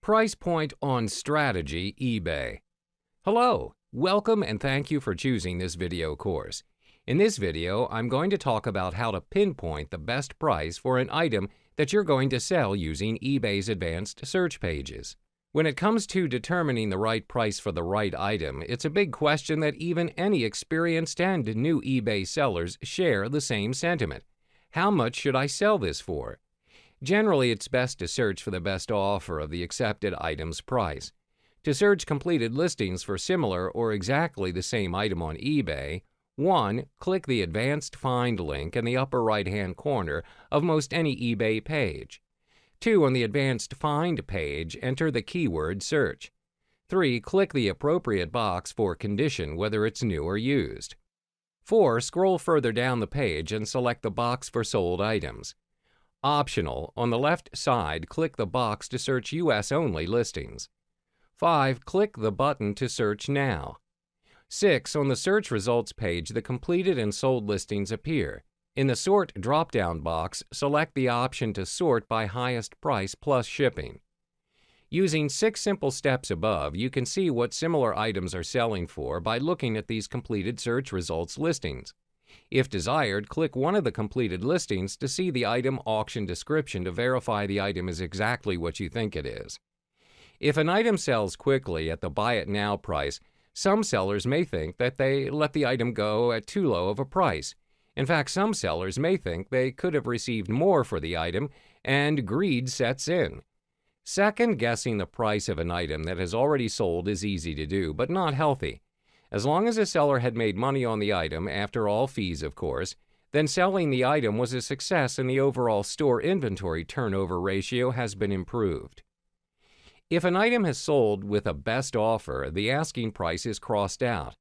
Price point on strategy eBay. Hello, welcome and thank you for choosing this video course. In this video, I'm going to talk about how to pinpoint the best price for an item that you're going to sell using eBay's advanced search pages. When it comes to determining the right price for the right item, it's a big question that even any experienced and new eBay sellers share the same sentiment. How much should I sell this for? Generally, it's best to search for the best offer of the accepted item's price. To search completed listings for similar or exactly the same item on eBay, 1. Click the Advanced Find link in the upper right-hand corner of most any eBay page. 2. On the Advanced Find page, enter the keyword search. 3. Click the appropriate box for condition, whether it's new or used. 4. Scroll further down the page and select the box for sold items. Optional, on the left side, click the box to search US-only listings. 5. Click the button to search now. 6. On the search results page, the completed and sold listings appear. In the Sort drop-down box, select the option to sort by highest price plus shipping. Using 6 simple steps above, you can see what similar items are selling for by looking at these completed search results listings. If desired, click one of the completed listings to see the item auction description to verify the item is exactly what you think it is. If an item sells quickly at the Buy It Now price, some sellers may think that they let the item go at too low of a price. In fact, some sellers may think they could have received more for the item, and greed sets in. Second-guessing the price of an item that has already sold is easy to do, but not healthy. As long as a seller had made money on the item, after all fees of course, then selling the item was a success and the overall store inventory turnover ratio has been improved. If an item has sold with a best offer, the asking price is crossed out.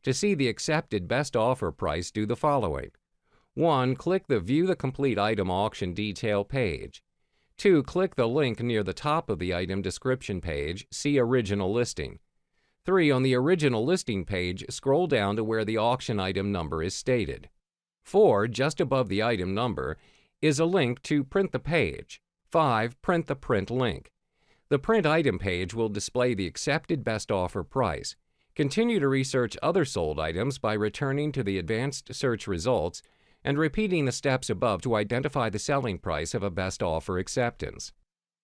To see the accepted best offer price, do the following. 1. Click the View the Complete Item Auction Detail page. 2. Click the link near the top of the item description page, See Original Listing. 3. On the original listing page, scroll down to where the auction item number is stated. 4. Just above the item number is a link to print the page. 5. Print the print link. The print item page will display the accepted best offer price. Continue to research other sold items by returning to the advanced search results and repeating the steps above to identify the selling price of a best offer acceptance.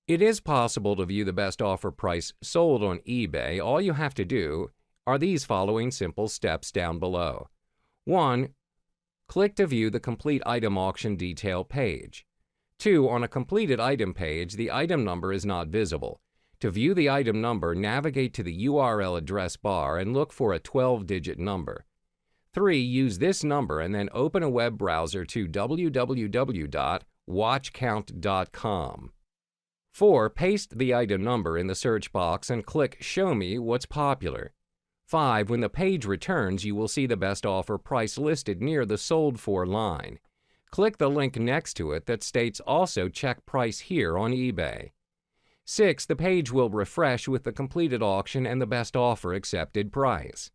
It is possible to view the best offer price sold on eBay. All you have to do are these following simple steps down below. 1. Click to view the complete item auction detail page. 2. On a completed item page, the item number is not visible. To view the item number, navigate to the URL address bar and look for a 12-digit number. 3. Use this number and then open a web browser to www.watchcount.com. 4. Paste the item number in the search box and click Show Me What's Popular. 5. When the page returns, you will see the best offer price listed near the Sold For line. Click the link next to it that states Also Check Price Here on eBay. 6. The page will refresh with the completed auction and the best offer accepted price.